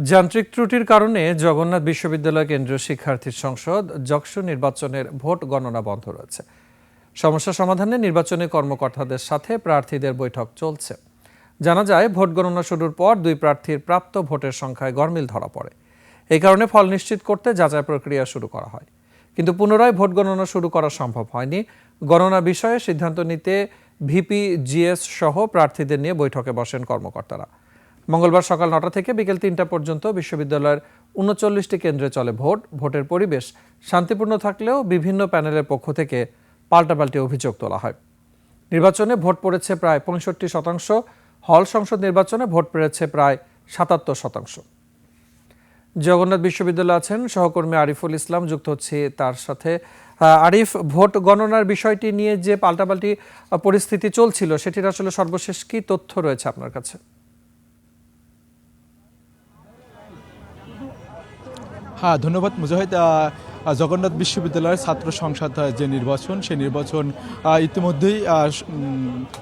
যান্ত্রিক ত্রুটির কারণে জগন্নাথ বিশ্ববিদ্যালয় কেন্দ্রীয় শিক্ষার্থী সংসদ যকসু নির্বাচনের ভোট গণনা বন্ধ রয়েছে। সমস্যা সমাধানে নির্বাচনী কর্মকর্তাদের সাথে প্রার্থীদের বৈঠক চলছে। জানা যায়, ভোট গণনা শুরুর পর দুই প্রার্থীর প্রাপ্ত ভোটের সংখ্যায় গরমিল ধরা পড়ে। এই কারণে ফল নিশ্চিত করতে যাচাই প্রক্রিয়া শুরু করা হয়, কিন্তু পুনরায় ভোট গণনা শুরু করা সম্ভব হয়নি। গণনা বিষয়ে সিদ্ধান্ত নিতে ভিপি, জিএস সহ প্রার্থীদের নিয়ে বৈঠকে বসেন কর্মকর্তারা। মঙ্গলবার সকাল 9টা থেকে বিকেল 3টা পর্যন্ত বিশ্ববিদ্যালয়ের 39টি কেন্দ্রে চলে ভোটের পরিবেশ শান্তিপূর্ণ থাকলেও বিভিন্ন প্যানেলের পক্ষ থেকে পাল্টাপাল্টি অভিযোগ তোলা হয়। নির্বাচনে ভোট পড়েছে প্রায় 65%, হল সংসদ নির্বাচনে ভোট পড়েছে প্রায় 77%। জগন্নাথ বিশ্ববিদ্যালয়ে আছেন সহকর্মী আরিফুল ইসলাম, যুক্ত হচ্ছে তার সাথে। আরিফ, ভোট গণনার বিষয়টি নিয়ে যে পাল্টাপাল্টি পরিস্থিতি চলছিল, সেটির আসলে সর্বশেষ কি তথ্য রয়েছে আপনার কাছে? হ্যাঁ, ধন্যবাদ মুজাহিদ। জগন্নাথ বিশ্ববিদ্যালয়ের ছাত্র সংসদ যে নির্বাচন, সেই নির্বাচন ইতিমধ্যেই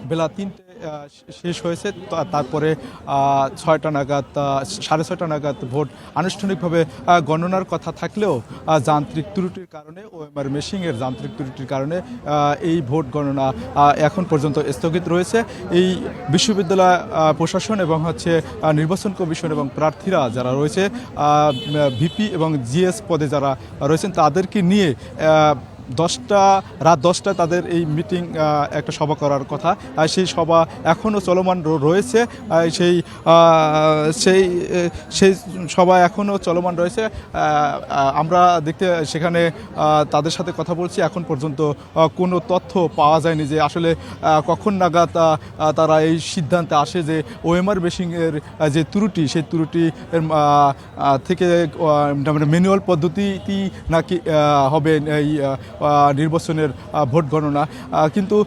বেলা 3টে শেষ হয়েছে। তারপরে 6টা নাগাদ, 6:30 নাগাদ ভোট আনুষ্ঠানিকভাবে গণনার কথা থাকলেও যান্ত্রিক ত্রুটির কারণে, ওএমআর মেশিনের যান্ত্রিক ত্রুটির কারণে এই ভোট গণনা এখন পর্যন্ত স্থগিত রয়েছে। এই বিশ্ববিদ্যালয় প্রশাসন এবং নির্বাচন কমিশন এবং প্রার্থীরা যারা রয়েছে, ভিপি এবং জিএস পদে যারা রয়েছেন, তাদেরকে নিয়ে রাত 10টায় তাদের এই মিটিং, একটা সভা করার কথা। সেই সভা এখনও চলমান রয়েছে। সেই সভা এখনও চলমান রয়েছে। আমরা সেখানে তাদের সাথে কথা বলছি। এখন পর্যন্ত কোনো তথ্য পাওয়া যায়নি যে আসলে কখন নাগাদ তারা এই সিদ্ধান্তে আসে যে ওএমআর মেশিনের যে ত্রুটি, সেই ত্রুটি থেকে ম্যানুয়াল পদ্ধতি নাকি হবে এই নির্বাচনের ভোট গণনা। কিন্তু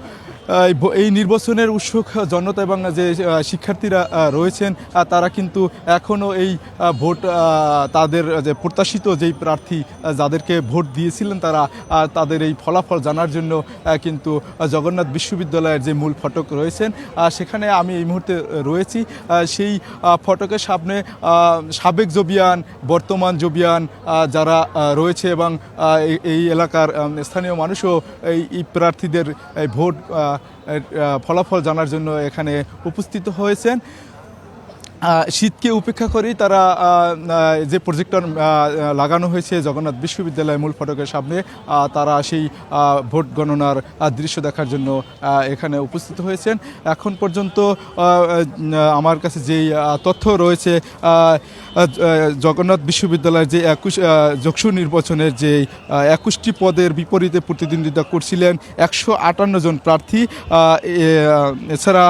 এই নির্বাচনের উৎসুক জনতা এবং যে শিক্ষার্থীরা রয়েছেন, তারা কিন্তু এখনও এই ভোট, তাদের যে প্রত্যাশিত যেই প্রার্থী যাদেরকে ভোট দিয়েছিলেন, তাদের এই ফলাফল জানার জন্য কিন্তু জগন্নাথ বিশ্ববিদ্যালয়ের যে মূল ফটক রয়েছেন, সেখানে আমি এই মুহূর্তে রয়েছি। সেই ফটকের সামনে সাবেক জবিয়ান, বর্তমান জবিয়ান যারা রয়েছে এবং এই এলাকার স্থানীয় মানুষও এই প্রার্থীদের ভোট ফলাফল জানার জন্য এখানে উপস্থিত হয়েছেন। শীতকে উপেক্ষা করেই তারা যে প্রজেক্টর লাগানো হয়েছে জগন্নাথ বিশ্ববিদ্যালয়ের মূল ফটকের সামনে, তারা সেই ভোট গণনার দৃশ্য দেখার জন্য এখানে উপস্থিত হয়েছেন। এখন পর্যন্ত আমার কাছে যেই তথ্য রয়েছে, জগন্নাথ বিশ্ববিদ্যালয়ের যে যকসু নির্বাচনের যে 21টি পদের বিপরীতে প্রতিদ্বন্দ্বিতা করছিলেন 158 জন প্রার্থী। এছাড়া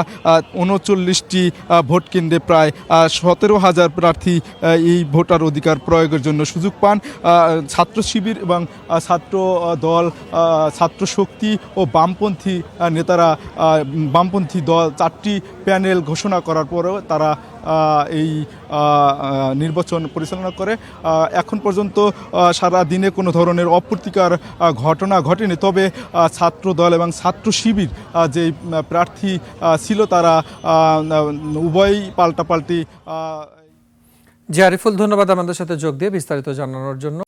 39টি ভোট কেন্দ্রে প্রায় 17,000 প্রার্থী এই ভোটার অধিকার প্রয়োগের জন্য সুযোগ পান। ছাত্র শিবির এবং ছাত্র দল, ছাত্র শক্তি ও বামপন্থী নেতারা, বামপন্থী দল 4টি প্যানেল ঘোষণা করার পরেও তারা এই নির্বাচন পরিচালনা করে। এখন পর্যন্ত সারা দিনে কোনো ধরনের অপ্রীতিকর ঘটনা ঘটেনি। তবে ছাত্র দল এবং ছাত্র শিবির যে প্রার্থী ছিল, তারা উভয়ই পাল্টাপাল্টি। জি আরিফুল, ধন্যবাদ আমাদের সাথে যোগ দিয়ে বিস্তারিত জানানোর জন্য।